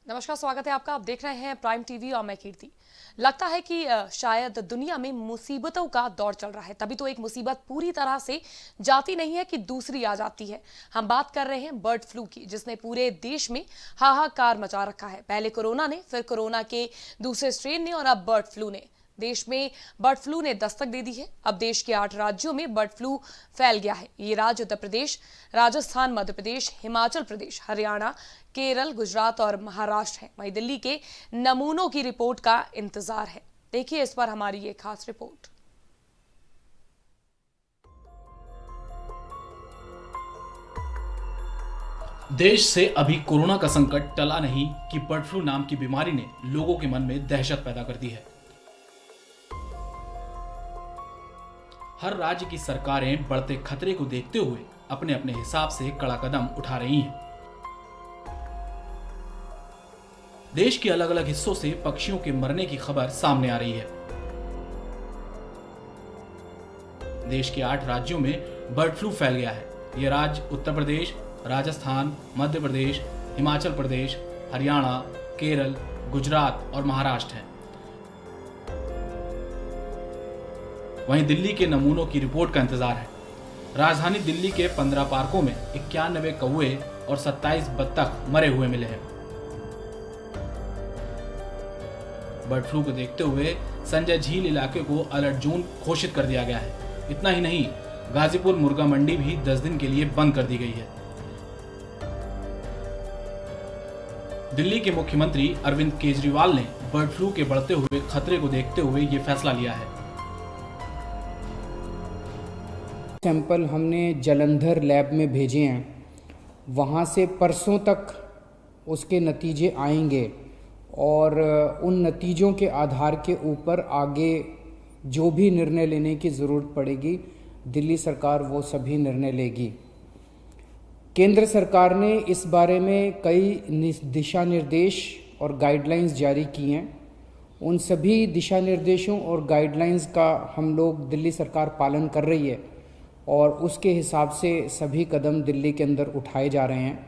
नमस्कार, स्वागत है आपका। आप देख रहे हैं प्राइम टीवी और मैं कीर्ति। लगता है कि शायद दुनिया में मुसीबतों का दौर चल रहा है, तभी तो एक मुसीबत पूरी तरह से जाती नहीं है कि दूसरी आ जाती है। हम बात कर रहे हैं बर्ड फ्लू की, जिसने पूरे देश में हाहाकार मचा रखा है। पहले कोरोना ने, फिर कोरोना के दूसरे स्ट्रेन ने और अब बर्ड फ्लू ने। देश में बर्ड फ्लू ने दस्तक दे दी है। अब देश के 8 राज्यों में बर्ड फ्लू फैल गया है। ये राज्य उत्तर प्रदेश, राजस्थान, मध्य प्रदेश, हिमाचल प्रदेश, हरियाणा, केरल, गुजरात और महाराष्ट्र है। वहीं दिल्ली के नमूनों की रिपोर्ट का इंतजार है। देखिए इस पर हमारी ये खास रिपोर्ट। देश से अभी कोरोना का संकट टला नहीं कि बर्ड फ्लू नाम की बीमारी ने लोगों के मन में दहशत पैदा कर दी है। हर राज्य की सरकारें बढ़ते खतरे को देखते हुए अपने अपने हिसाब से कड़ा कदम उठा रही हैं। देश के अलग अलग हिस्सों से पक्षियों के मरने की खबर सामने आ रही है। देश के 8 राज्यों में बर्ड फ्लू फैल गया है। ये राज्य उत्तर प्रदेश, राजस्थान, मध्य प्रदेश, हिमाचल प्रदेश, हरियाणा, केरल, गुजरात और महाराष्ट्र हैं। वहीं दिल्ली के नमूनों की रिपोर्ट का इंतजार है। राजधानी दिल्ली के 15 पार्कों में 91 कौवे और 27 बत्तख मरे हुए मिले हैं। बर्ड फ्लू को देखते हुए संजय झील इलाके को अलर्ट जोन घोषित कर दिया गया है। इतना ही नहीं, गाजीपुर मुर्गा मंडी भी 10 दिन के लिए बंद कर दी गई है। दिल्ली के मुख्यमंत्री अरविंद केजरीवाल ने बर्ड फ्लू के बढ़ते हुए खतरे को देखते हुए ये फैसला लिया है। सैंपल हमने जालंधर लैब में भेजे हैं, वहाँ से परसों तक उसके नतीजे आएंगे और उन नतीजों के आधार के ऊपर आगे जो भी निर्णय लेने की ज़रूरत पड़ेगी, दिल्ली सरकार वो सभी निर्णय लेगी। केंद्र सरकार ने इस बारे में कई दिशा निर्देश और गाइडलाइंस जारी की हैं। उन सभी दिशा निर्देशों और गाइडलाइंस का हम लोग, दिल्ली सरकार पालन कर रही है और उसके हिसाब से सभी कदम दिल्ली के अंदर उठाए जा रहे हैं।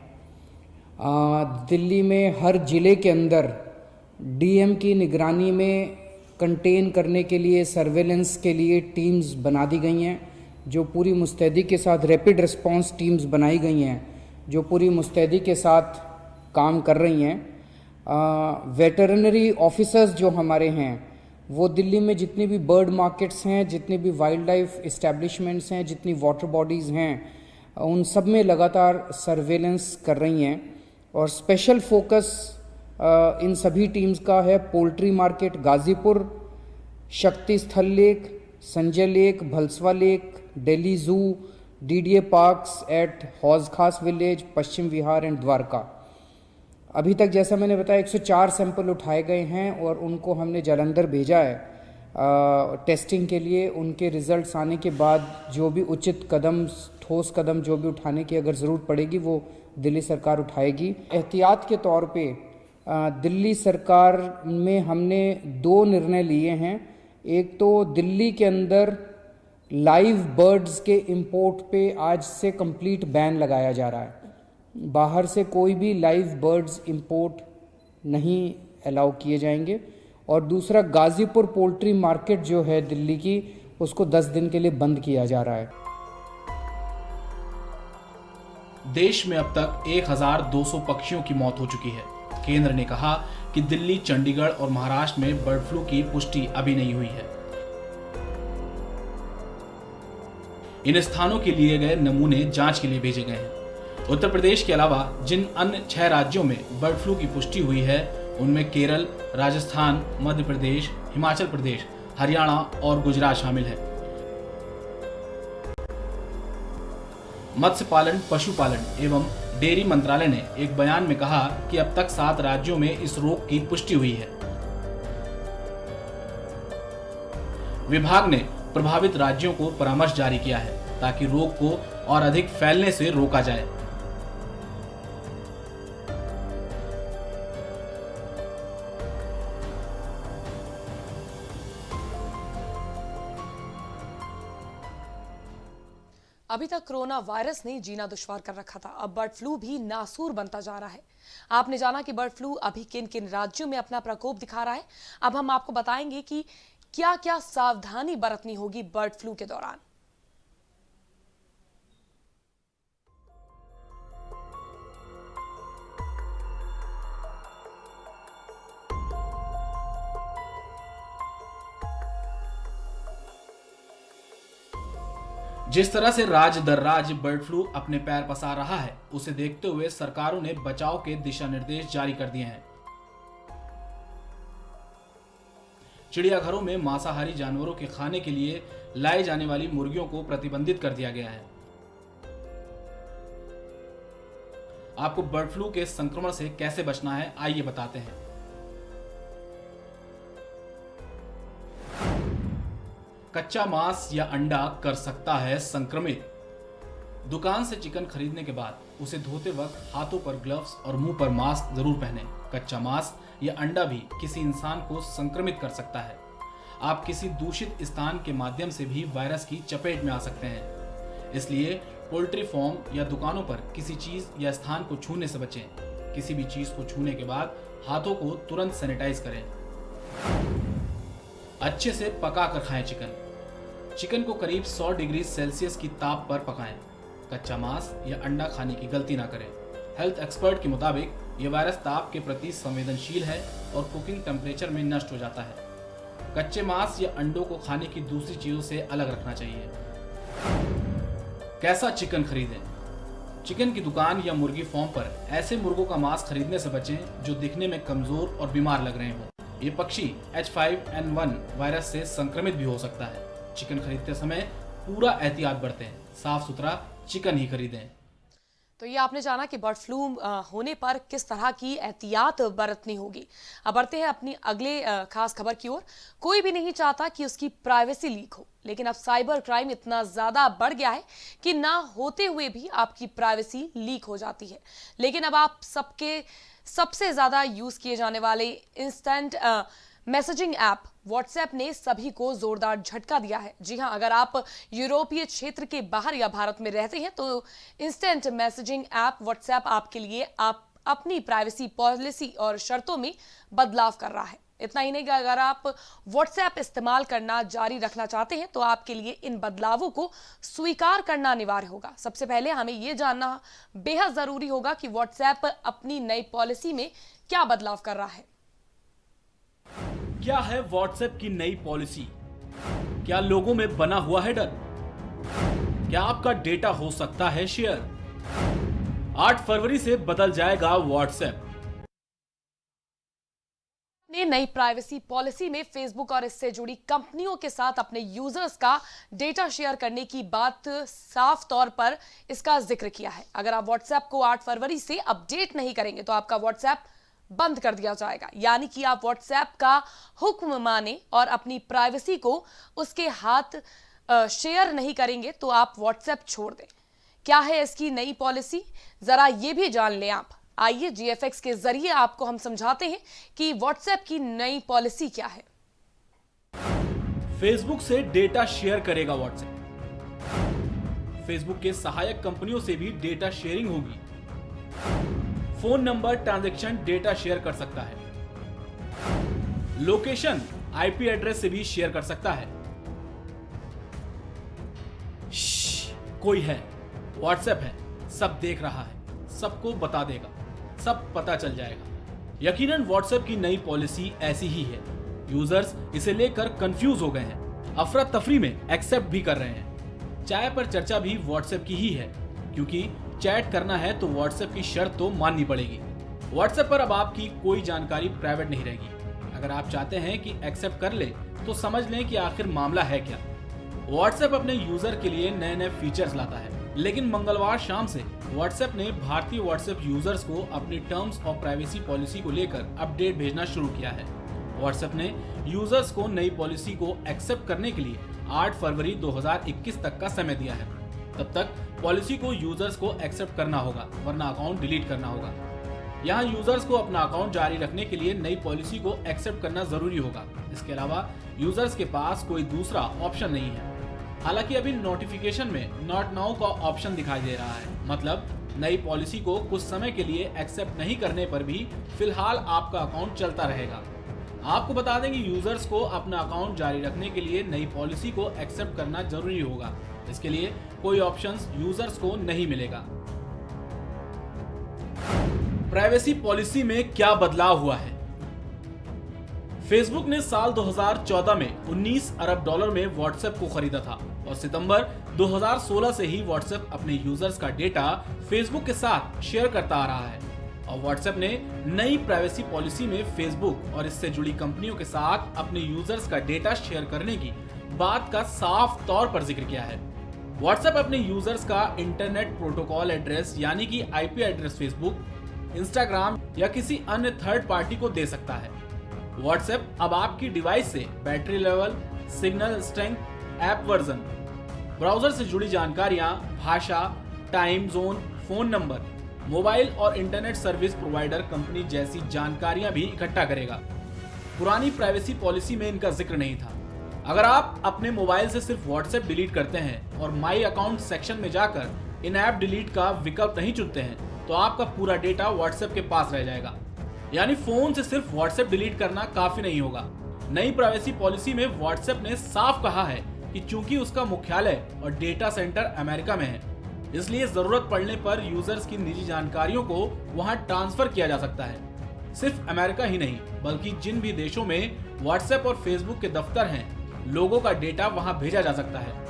दिल्ली में हर ज़िले के अंदर डीएम की निगरानी में कंटेन करने के लिए, सर्वेलेंस के लिए टीम्स बना दी गई हैं, जो पूरी मुस्तैदी के साथ रैपिड रिस्पांस टीम्स बनाई गई हैं, जो पूरी मुस्तैदी के साथ काम कर रही हैं। वेटरनरी ऑफिसर्स जो हमारे हैं, वो दिल्ली में जितनी भी बर्ड मार्केट्स हैं, जितनी भी वाइल्ड लाइफ इस्टेब्लिशमेंट्स हैं, जितनी वाटर बॉडीज़ हैं, उन सब में लगातार सर्वेलेंस कर रही हैं। और स्पेशल फोकस इन सभी टीम्स का है पोल्ट्री मार्केट गाज़ीपुर, शक्ति स्थल lake, Sanjay lake, Bhalswa lake, Delhi जू, डीडीए पार्क्स एट हौज खास विलेज, पश्चिम विहार एंड द्वारका। अभी तक जैसा मैंने बताया 104 सैंपल उठाए गए हैं और उनको हमने जालंधर भेजा है टेस्टिंग के लिए। उनके रिजल्ट्स आने के बाद जो भी उचित कदम, ठोस कदम जो भी उठाने की अगर ज़रूरत पड़ेगी वो दिल्ली सरकार उठाएगी। एहतियात के तौर पे दिल्ली सरकार में हमने 2 निर्णय लिए हैं। एक तो दिल्ली के अंदर लाइव बर्ड्स के इंपोर्ट पे आज से कंप्लीट बैन लगाया जा रहा है। बाहर से कोई भी लाइव बर्ड्स इंपोर्ट नहीं अलाउ किए जाएंगे। और दूसरा, गाज़ीपुर पोल्ट्री मार्केट जो है दिल्ली की, उसको 10 दिन के लिए बंद किया जा रहा है। देश में अब तक 1200 पक्षियों की मौत हो चुकी है। केंद्र ने कहा कि दिल्ली, चंडीगढ़ और महाराष्ट्र में बर्ड फ्लू की पुष्टि अभी नहीं हुई है। इन स्थानों के लिए गए नमूने जांच के लिए भेजे गए हैं। उत्तर प्रदेश के अलावा जिन अन्य 6 राज्यों में बर्ड फ्लू की पुष्टि हुई है, उनमें केरल, राजस्थान, मध्य प्रदेश, हिमाचल प्रदेश, हरियाणा और गुजरात शामिल है। मत्स्य पालन, पशुपालन एवं डेयरी मंत्रालय ने एक बयान में कहा कि अब तक 7 राज्यों में इस रोग की पुष्टि हुई है। विभाग ने प्रभावित राज्यों को परामर्श जारी किया है ताकि रोग को और अधिक फैलने से रोका जाए। अभी तक कोरोना वायरस ने जीना दुश्वार कर रखा था, अब बर्ड फ्लू भी नासूर बनता जा रहा है। आपने जाना कि बर्ड फ्लू अभी किन किन राज्यों में अपना प्रकोप दिखा रहा है। अब हम आपको बताएंगे कि क्या क्या सावधानी बरतनी होगी बर्ड फ्लू के दौरान। जिस तरह से राज्य दर राज्य बर्ड फ्लू अपने पैर पसार रहा है, उसे देखते हुए सरकारों ने बचाव के दिशा निर्देश जारी कर दिए हैं। चिड़ियाघरों में मांसाहारी जानवरों के खाने के लिए लाई जाने वाली मुर्गियों को प्रतिबंधित कर दिया गया है। आपको बर्ड फ्लू के संक्रमण से कैसे बचना है, आइए बताते हैं। कच्चा मांस या अंडा कर सकता है संक्रमित। दुकान से चिकन खरीदने के बाद उसे धोते वक्त हाथों पर ग्लव्स और मुंह पर मास्क जरूर पहनें। कच्चा मांस या अंडा भी किसी इंसान को संक्रमित कर सकता है। आप किसी दूषित स्थान के माध्यम से भी वायरस की चपेट में आ सकते हैं, इसलिए पोल्ट्री फार्म या दुकानों पर किसी चीज या स्थान को छूने से बचें। किसी भी चीज को छूने के बाद हाथों को तुरंत सैनिटाइज करें। अच्छे से पका कर खाएं। चिकन को करीब 100 डिग्री सेल्सियस की ताप पर पकाएं। कच्चा मांस या अंडा खाने की गलती ना करें। हेल्थ एक्सपर्ट के मुताबिक ये वायरस ताप के प्रति संवेदनशील है और कुकिंग टेम्परेचर में नष्ट हो जाता है। कच्चे मांस या अंडों को खाने की दूसरी चीजों से अलग रखना चाहिए। कैसा चिकन खरीदें? चिकन की दुकान या मुर्गी फार्म पर ऐसे मुर्गों का मांस खरीदने से बचें जो दिखने में कमजोर और बीमार लग रहे हों। ये पक्षी H5N1 वायरस से संक्रमित भी हो सकता है। चिकन खरीदते समय पूरा एहतियात बरतें। साफ सुथरा चिकन ही खरीदें। तो ये आपने जाना कि बर्ड फ्लू होने पर किस तरह की एहतियात बरतनी होगी। अब बढ़ते हैं अपनी अगले खास खबर की ओर। कोई भी नहीं चाहता कि उसकी प्राइवेसी लीक हो, लेकिन अब साइबर क्राइम इतना ज्यादा बढ़ गया है कि ना होते हुए भी आपकी प्राइवेसी लीक हो जाती है। लेकिन अब आप सबसे ज्यादा यूज किए जाने वाले इंस्टेंट मैसेजिंग ऐप व्हाट्सएप ने सभी को जोरदार झटका दिया है। जी हां, अगर आप यूरोपीय क्षेत्र के बाहर या भारत में रहते हैं तो इंस्टेंट मैसेजिंग ऐप व्हाट्सएप आपके लिए आप अपनी प्राइवेसी पॉलिसी और शर्तों में बदलाव कर रहा है। इतना ही नहीं कि अगर आप व्हाट्सएप इस्तेमाल करना जारी रखना चाहते हैं तो आपके लिए इन बदलावों को स्वीकार करना अनिवार्य होगा। सबसे पहले हमें यह जानना बेहद जरूरी होगा कि व्हाट्सएप अपनी नई पॉलिसी में क्या बदलाव कर रहा है। क्या है व्हाट्सएप की नई पॉलिसी? क्या लोगों में बना हुआ है डर? क्या आपका डेटा हो सकता है शेयर? 8 फरवरी से बदल जाएगा व्हाट्सएप। ने नई प्राइवेसी पॉलिसी में फेसबुक और इससे जुड़ी कंपनियों के साथ अपने यूजर्स का डेटा शेयर करने की बात साफ तौर पर इसका जिक्र किया है। अगर आप व्हाट्सएप को 8 फरवरी से अपडेट नहीं करेंगे तो आपका व्हाट्सएप बंद कर दिया जाएगा। यानी कि आप व्हाट्सएप का हुक्म माने और अपनी प्राइवेसी को उसके हाथ शेयर नहीं करेंगे तो आप व्हाट्सएप छोड़ दें। क्या है इसकी नई पॉलिसी, जरा ये भी जान लें आप। आइए GFX के जरिए आपको हम समझाते हैं कि व्हाट्सएप की नई पॉलिसी क्या है। फेसबुक से डेटा शेयर करेगा व्हाट्सएप। फेसबुक के सहायक कंपनियों से भी डेटा शेयरिंग होगी। Phone number transaction data share कर सकता है। लोकेशन IP एड्रेस से भी शेयर कर सकता है। कोई है, व्हाट्सएप है, सब देख रहा है, सबको बता देगा, सब पता चल जाएगा। यकीनन व्हाट्सएप की नई पॉलिसी ऐसी ही है। यूजर्स इसे लेकर कंफ्यूज हो गए हैं, अफरा तफरी में एक्सेप्ट भी कर रहे हैं। चाय पर चर्चा भी व्हाट्सएप की ही है, क्योंकि चैट करना है तो व्हाट्सएप की शर्त तो माननी पड़ेगी। व्हाट्सएप पर अब आपकी कोई जानकारी प्राइवेट नहीं रहेगी। अगर आप चाहते हैं कि एक्सेप्ट कर ले तो समझ लें कि आखिर मामला है क्या। व्हाट्सएप अपने यूजर के लिए नए नए फीचर्स लाता है, लेकिन मंगलवार शाम से व्हाट्सएप ने भारतीय व्हाट्सएप यूजर्स को अपनी टर्म्स और प्राइवेसी पॉलिसी को लेकर अपडेट भेजना शुरू किया है। व्हाट्सएप ने यूजर्स को नई पॉलिसी को एक्सेप्ट करने के लिए 8 फरवरी 2021 तक का समय दिया है। तब तक पॉलिसी को यूजर्स को एक्सेप्ट करना होगा, वरना अकाउंट डिलीट करना होगा। यहाँ यूजर्स को अपना अकाउंट जारी रखने के लिए नई पॉलिसी को एक्सेप्ट करना जरूरी होगा। इसके अलावा यूजर्स के पास कोई दूसरा ऑप्शन नहीं है। हालांकि अभी नोटिफिकेशन में नॉट नाउ का ऑप्शन दिखाई दे रहा है, मतलब नई पॉलिसी को कुछ समय के लिए एक्सेप्ट नहीं करने पर भी फिलहाल आपका अकाउंट चलता रहेगा। आपको बता दें कि यूजर्स को अपना अकाउंट जारी रखने के लिए नई पॉलिसी को एक्सेप्ट करना जरूरी होगा। इसके लिए कोई ऑप्शंस यूजर्स को नहीं मिलेगा। प्राइवेसी पॉलिसी में क्या बदलाव हुआ है? फेसबुक ने साल 2014 में 19 अरब डॉलर में व्हाट्सएप को खरीदा था और सितंबर 2016 से ही व्हाट्सएप अपने यूजर्स का डेटा फेसबुक के साथ शेयर करता आ रहा है। और व्हाट्सएप ने नई प्राइवेसी पॉलिसी में फेसबुक और इससे जुड़ी कंपनियों के साथ अपने यूजर्स का डेटा शेयर करने की बात का साफ तौर पर जिक्र किया है। व्हाट्सएप अपने यूजर्स का इंटरनेट प्रोटोकॉल एड्रेस यानी कि आईपी एड्रेस फेसबुक, इंस्टाग्राम या किसी अन्य थर्ड पार्टी को दे सकता है। व्हाट्सएप अब आपकी डिवाइस से battery level, signal strength, app version, browser से जुड़ी जानकारियां, भाषा, time zone, phone number, mobile और इंटरनेट सर्विस प्रोवाइडर कंपनी जैसी जानकारियां भी इकट्ठा करेगा। पुरानी प्राइवेसी पॉलिसी में इनका जिक्र नहीं था। अगर आप अपने मोबाइल से सिर्फ व्हाट्सएप डिलीट करते हैं और माई अकाउंट सेक्शन में जाकर इन ऐप डिलीट का विकल्प नहीं चुनते हैं तो आपका पूरा डेटा व्हाट्सएप के पास रह जाएगा। यानी फोन से सिर्फ व्हाट्सएप डिलीट करना काफी नहीं होगा। नई प्राइवेसी पॉलिसी में व्हाट्सएप ने साफ कहा है कि चूंकि उसका मुख्यालय और डेटा सेंटर अमेरिका में है, इसलिए जरूरत पड़ने पर यूजर्स की निजी जानकारियों को वहां ट्रांसफर किया जा सकता है। सिर्फ अमेरिका ही नहीं बल्कि जिन भी देशों में व्हाट्सएप और फेसबुक के दफ्तर हैं, लोगों का डेटा वहां भेजा जा सकता है।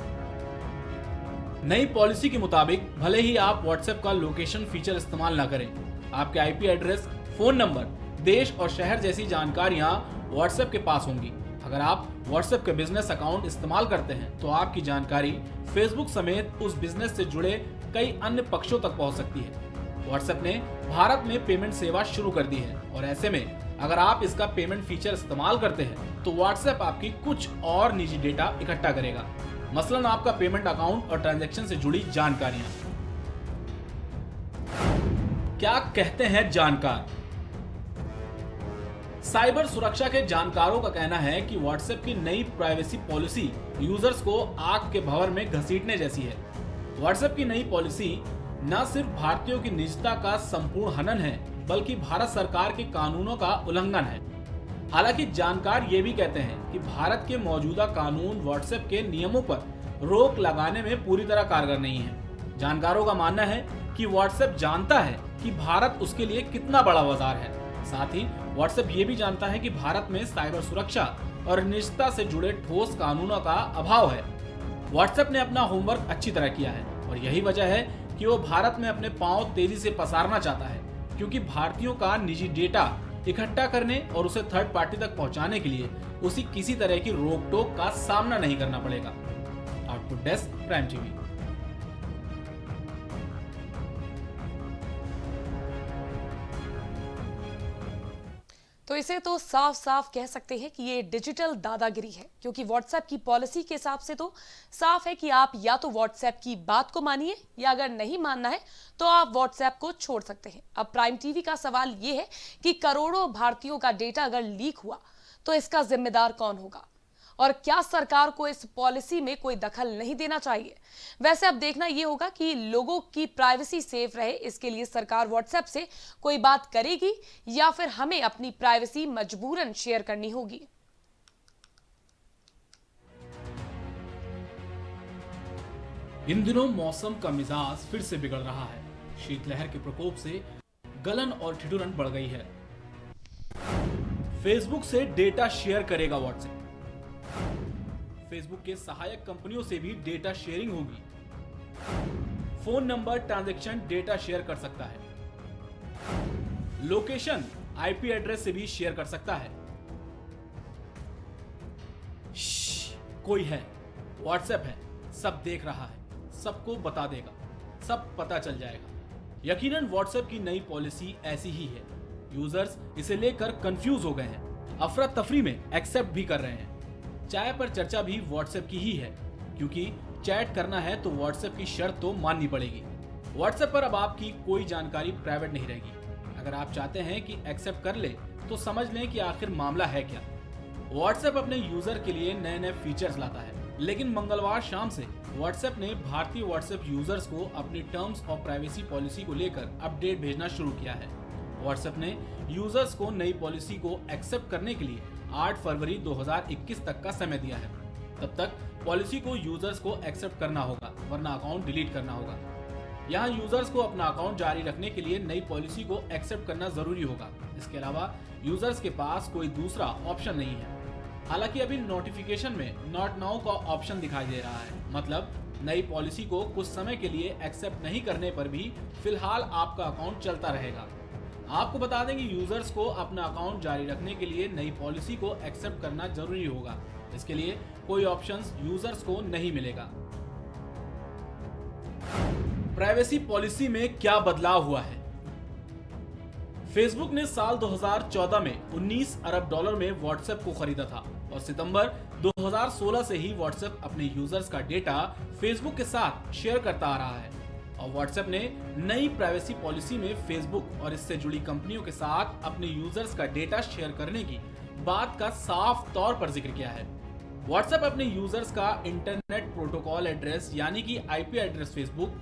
नई पॉलिसी के मुताबिक भले ही आप व्हाट्सएप का लोकेशन फीचर इस्तेमाल ना करें, आपके आईपी एड्रेस, फोन नंबर, देश और शहर जैसी जानकारियां व्हाट्सएप के पास होंगी। अगर आप व्हाट्सएप के बिजनेस अकाउंट इस्तेमाल करते हैं तो आपकी जानकारी फेसबुक समेत उस बिजनेस से जुड़े कई अन्य पक्षों तक पहुंच सकती है। व्हाट्सएप ने भारत में पेमेंट सेवा शुरू कर दी है और ऐसे में अगर आप इसका पेमेंट फीचर इस्तेमाल करते हैं तो व्हाट्सएप आपकी कुछ और निजी डेटा इकट्ठा करेगा, मसलन आपका पेमेंट अकाउंट और ट्रांजैक्शन से जुड़ी जानकारियां। क्या कहते हैं जानकार? साइबर सुरक्षा के जानकारों का कहना है कि व्हाट्सएप की नई प्राइवेसी पॉलिसी यूजर्स को आग के भंवर में घसीटने जैसी है। व्हाट्सएप की नई पॉलिसी न सिर्फ भारतीयों की निजता का संपूर्ण हनन है बल्कि भारत सरकार के कानूनों का उल्लंघन है। हालांकि जानकार ये भी कहते हैं कि भारत के मौजूदा कानून व्हाट्सएप के नियमों पर रोक लगाने में पूरी तरह कारगर नहीं है। जानकारों का मानना है कि व्हाट्सएप जानता है कि भारत उसके लिए कितना बड़ा बाजार है। साथ ही व्हाट्सएप ये भी जानता है कि भारत में साइबर सुरक्षा और निजता से जुड़े ठोस कानूनों का अभाव है। व्हाट्सएप ने अपना होमवर्क अच्छी तरह किया है और यही वजह है कि वो भारत में अपने पांव तेजी से पसारना चाहता है, क्योंकि भारतीयों का निजी डेटा इकट्ठा करने और उसे थर्ड पार्टी तक पहुंचाने के लिए उसे किसी तरह की रोक टोक का सामना नहीं करना पड़ेगा। Output desk, prime TV. तो इसे तो साफ साफ कह सकते हैं कि ये डिजिटल दादागिरी है, क्योंकि व्हाट्सएप की पॉलिसी के हिसाब से तो साफ है कि आप या तो व्हाट्सएप की बात को मानिए या अगर नहीं मानना है तो आप व्हाट्सएप को छोड़ सकते हैं। अब प्राइम टीवी का सवाल ये है कि करोड़ों भारतीयों का डेटा अगर लीक हुआ तो इसका जिम्मेदार कौन होगा और क्या सरकार को इस पॉलिसी में कोई दखल नहीं देना चाहिए? वैसे अब देखना यह होगा कि लोगों की प्राइवेसी सेफ रहे, इसके लिए सरकार व्हाट्सएप से कोई बात करेगी या फिर हमें अपनी प्राइवेसी मजबूरन शेयर करनी होगी। इन दिनों मौसम का मिजाज फिर से बिगड़ रहा है। शीतलहर के प्रकोप से गलन और ठिठुरन बढ़ गई है। फेसबुक से डेटा शेयर करेगा व्हाट्सएप। फेसबुक के सहायक कंपनियों से भी डेटा शेयरिंग होगी। Phone number, transaction data share कर सकता है। लोकेशन, आईपी एड्रेस से भी शेयर कर सकता है। कोई है, व्हाट्सएप है, सब देख रहा है, सबको बता देगा, सब पता चल जाएगा। यकीनन व्हाट्सएप की नई पॉलिसी ऐसी ही है। यूजर्स इसे लेकर कंफ्यूज हो गए हैं, अफरा तफरी में एक्सेप्ट भी कर रहे हैं। चाय पर चर्चा भी व्हाट्सएप की ही है, क्योंकि चैट करना है तो व्हाट्सएप की शर्त तो माननी पड़ेगी। व्हाट्सएप पर अब आपकी कोई जानकारी प्राइवेट नहीं रहेगी। अगर आप चाहते हैं कि एक्सेप्ट कर ले तो समझ लें कि आखिर मामला है क्या। व्हाट्सएप अपने यूजर के लिए नए नए फीचर्स लाता है। लेकिन मंगलवार शाम से व्हाट्सएप ने भारतीय व्हाट्सएप यूजर्स को अपनी टर्म्स ऑफ प्राइवेसी पॉलिसी को लेकर अपडेट भेजना शुरू किया है। व्हाट्सएप ने यूजर्स को नई पॉलिसी को एक्सेप्ट करने के लिए 8 फरवरी 2021 तक का समय दिया है। तब तक पॉलिसी को यूजर्स को एक्सेप्ट करना होगा, वरना अकाउंट डिलीट करना होगा। यहाँ यूजर्स को अपना अकाउंट जारी रखने के लिए नई पॉलिसी को एक्सेप्ट करना जरूरी होगा। इसके अलावा यूजर्स के पास कोई दूसरा ऑप्शन नहीं है। हालांकि अभी नोटिफिकेशन में नॉट नाउ का ऑप्शन दिखाई दे रहा है, मतलब नई पॉलिसी को कुछ समय के लिए एक्सेप्ट नहीं करने पर भी फिलहाल आपका अकाउंट चलता रहेगा। आपको बता दें कि यूजर्स को अपना अकाउंट जारी रखने के लिए नई पॉलिसी को एक्सेप्ट करना जरूरी होगा। इसके लिए कोई ऑप्शंस यूजर्स को नहीं मिलेगा। प्राइवेसी पॉलिसी में क्या बदलाव हुआ है? फेसबुक ने साल 2014 में 19 अरब डॉलर में व्हाट्सएप को खरीदा था और सितंबर 2016 से ही व्हाट्सएप अपने यूजर्स का डेटा फेसबुक के साथ शेयर करता आ रहा है। और व्हाट्सएप ने नई प्राइवेसी पॉलिसी में फेसबुक और इससे जुड़ी कंपनियों के साथ अपने यूजर्स का डेटा शेयर करने की बात का साफ तौर पर जिक्र किया है। व्हाट्सएप अपने यूजर्स का इंटरनेट प्रोटोकॉल एड्रेस यानी कि आईपी एड्रेस फेसबुक,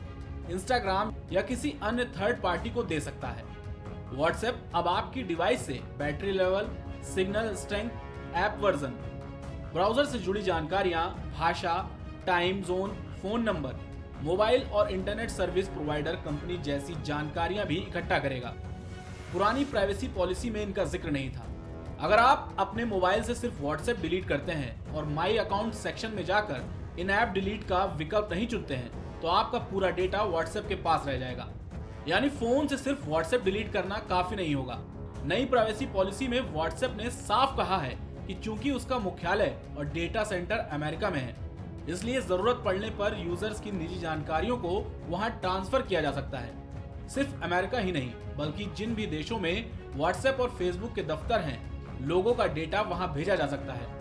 इंस्टाग्राम या किसी अन्य थर्ड पार्टी को दे सकता है। व्हाट्सएप अब आपकी डिवाइस से battery level, signal strength, app version, browser से जुड़ी जानकारियां, भाषा, time zone, phone number, mobile और इंटरनेट सर्विस प्रोवाइडर कंपनी जैसी जानकारियां भी इकट्ठा करेगा। पुरानी प्राइवेसी पॉलिसी में इनका जिक्र नहीं था। अगर आप अपने मोबाइल से सिर्फ व्हाट्सएप डिलीट करते हैं और माई अकाउंट सेक्शन में जाकर इन ऐप डिलीट का विकल्प नहीं चुनते हैं तो आपका पूरा डेटा व्हाट्सएप के पास रह जाएगा। यानी फोन से सिर्फ व्हाट्सएप डिलीट करना काफी नहीं होगा। नई प्राइवेसी पॉलिसी में व्हाट्सएप ने साफ कहा है कि चूंकि उसका मुख्यालय और डेटा सेंटर अमेरिका में है, इसलिए जरूरत पड़ने पर यूजर्स की निजी जानकारियों को वहां ट्रांसफर किया जा सकता है। सिर्फ अमेरिका ही नहीं बल्कि जिन भी देशों में व्हाट्सएप और फेसबुक के दफ्तर हैं, लोगों का डेटा वहां भेजा जा सकता है।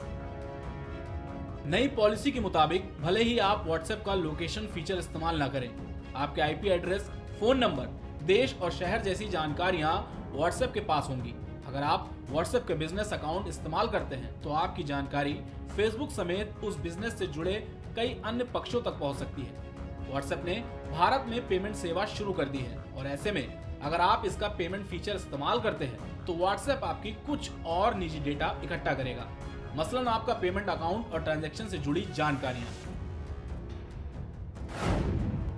नई पॉलिसी के मुताबिक भले ही आप व्हाट्सएप का लोकेशन फीचर इस्तेमाल ना करें, आपके आईपी एड्रेस, फोन नंबर, देश और शहर जैसी जानकारियां व्हाट्सएप के पास होंगी। अगर आप व्हाट्सएप के बिजनेस अकाउंट इस्तेमाल करते हैं तो आपकी जानकारी फेसबुक समेत उस बिजनेस से जुड़े कई अन्य पक्षों तक पहुंच सकती है। व्हाट्सएप ने भारत में पेमेंट सेवा शुरू कर दी है और ऐसे में अगर आप इसका पेमेंट फीचर इस्तेमाल करते हैं तो व्हाट्सएप आपकी कुछ और निजी डेटा इकट्ठा करेगा, मसलन आपका पेमेंट अकाउंट और ट्रांजैक्शन से जुड़ी जानकारियां।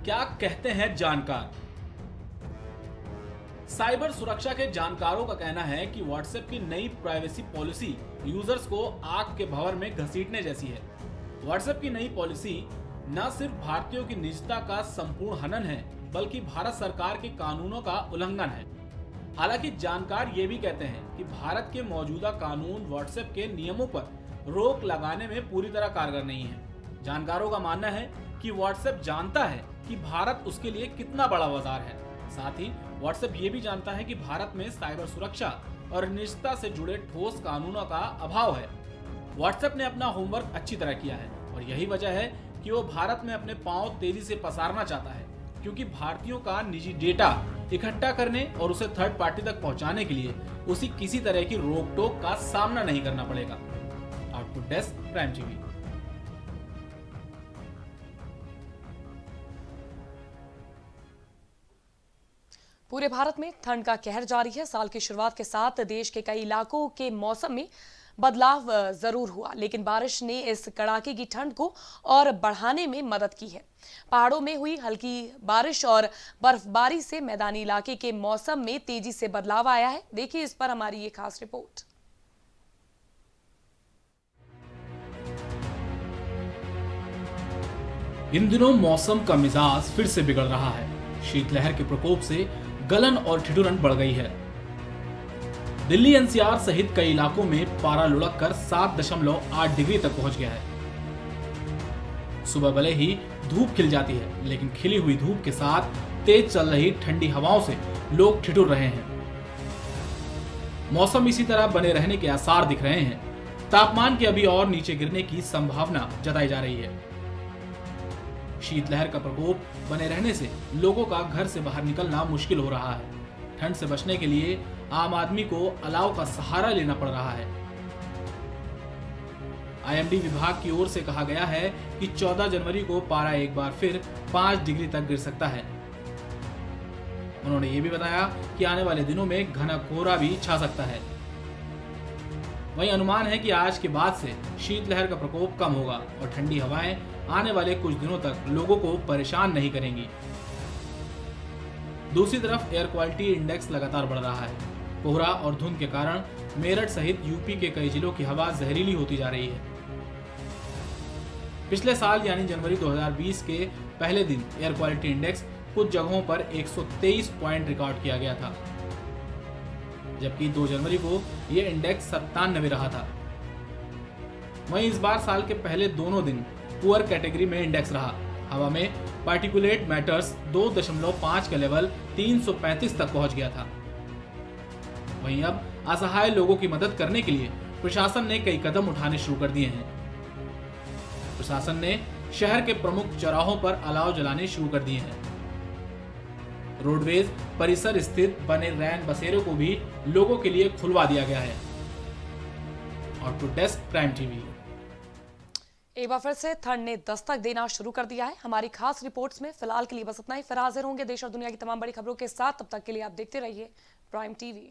क्या कहते हैं जानकार? साइबर सुरक्षा के जानकारों का कहना है कि व्हाट्सएप की नई प्राइवेसी पॉलिसी यूजर्स को आग के भंवर में घसीटने जैसी है। व्हाट्सएप की नई पॉलिसी न सिर्फ भारतीयों की निजता का संपूर्ण हनन है बल्कि भारत सरकार के कानूनों का उल्लंघन है। हालांकि जानकार ये भी कहते हैं कि भारत के मौजूदा कानून व्हाट्सएप के नियमों पर रोक लगाने में पूरी तरह कारगर नहीं है। जानकारों का मानना है कि व्हाट्सएप जानता है कि भारत उसके लिए कितना बड़ा बाजार है। साथ ही व्हाट्सएप ये भी जानता है कि भारत में साइबर सुरक्षा और निजता से जुड़े ठोस कानूनों का अभाव है। व्हाट्सएप ने अपना होमवर्क अच्छी तरह किया है और यही वजह है कि वो भारत में अपने पांव तेजी से पसारना चाहता है, क्योंकि भारतीयों का निजी डेटा इकट्ठा करने और उसे थर्ड पार्टी तक पहुंचाने के लिए उसे किसी तरह की रोक टोक का सामना नहीं करना पड़ेगा। Output desk, prime TV. पूरे भारत में ठंड का कहर जारी है। साल की शुरुआत के साथ देश के कई इलाकों के मौसम में बदलाव जरूर हुआ, लेकिन बारिश ने इस कड़ाके की ठंड को और बढ़ाने में मदद की है। पहाड़ों में हुई हल्की बारिश और बर्फबारी से मैदानी इलाके के मौसम में तेजी से बदलाव आया है। देखिए इस पर हमारी ये खास रिपोर्ट। इन दिनों मौसम का मिजाज फिर से बिगड़ रहा है। शीतलहर के प्रकोप से गलन और ठिठुरन बढ़ गई है। दिल्ली एनसीआर सहित कई इलाकों में पारा लुढ़क कर 7.8 डिग्री तक पहुंच गया है। सुबह भले ही धूप खिल जाती है, लेकिन खिली हुई धूप के साथ तेज चल रही ठंडी हवाओं से लोग ठिठुर रहे हैं। मौसम इसी तरह बने रहने के आसार दिख रहे हैं। तापमान के अभी और नीचे गिरने की संभावना जताई जा रही है। शीतलहर का प्रकोप बने रहने से लोगों का घर से बाहर निकलना मुश्किल हो रहा है। ठंड से बचने के लिए आम आदमी को अलाव का सहारा लेना पड़ रहा है। आईएमडी विभाग की ओर से कहा गया है कि 14 जनवरी को पारा एक बार फिर 5 डिग्री तक गिर सकता है। उन्होंने ये भी बताया कि आने वाले दिनों में घना कोहरा भी छा सकता है। वहीं अनुमान है कि आज के बाद से शीतलहर का प्रकोप कम होगा और ठंडी हवाएं आने वाले कुछ दिनों तक लोगों को परेशान नहीं करेंगी। दूसरी तरफ एयर क्वालिटी इंडेक्स लगातार बढ़ रहा है। कोहरा और धुंध के कारण मेरठ सहित यूपी के कई जिलों की हवा जहरीली होती जा रही है। पिछले साल यानी जनवरी 2020 के पहले दिन एयर क्वालिटी इंडेक्स कुछ जगहों पर 123 पॉइंट रिकॉर्ड किया गया था, जबकि 2 जनवरी को यह इंडेक्स 97 रहा था। वहीं इस बार साल के पहले दोनों दिन पुअर कैटेगरी में इंडेक्स रहा। हवा में पार्टिकुलेट मैटर्स 2.5 का लेवल 335 तक पहुंच गया था। वहीं अब असहाय लोगों की मदद करने के लिए प्रशासन ने कई कदम उठाने शुरू कर दिए हैं। प्रशासन ने शहर के प्रमुख चौराहों पर अलाव जलाने शुरू कर दिए हैं। रोडवेज परिसर स्थित बने रैन बसेरों को भी लोगों के लिए खुलवा दिया गया है। और टू डेस्क प्राइम टीवी। एक बार फिर से ठंड ने दस्तक देना शुरू कर दिया है। हमारी खास रिपोर्ट्स में फिलहाल के लिए बस इतना ही। फिर हाजिर होंगे देश और दुनिया की तमाम बड़ी खबरों के साथ। तब तक के लिए आप देखते रहिए प्राइम टीवी।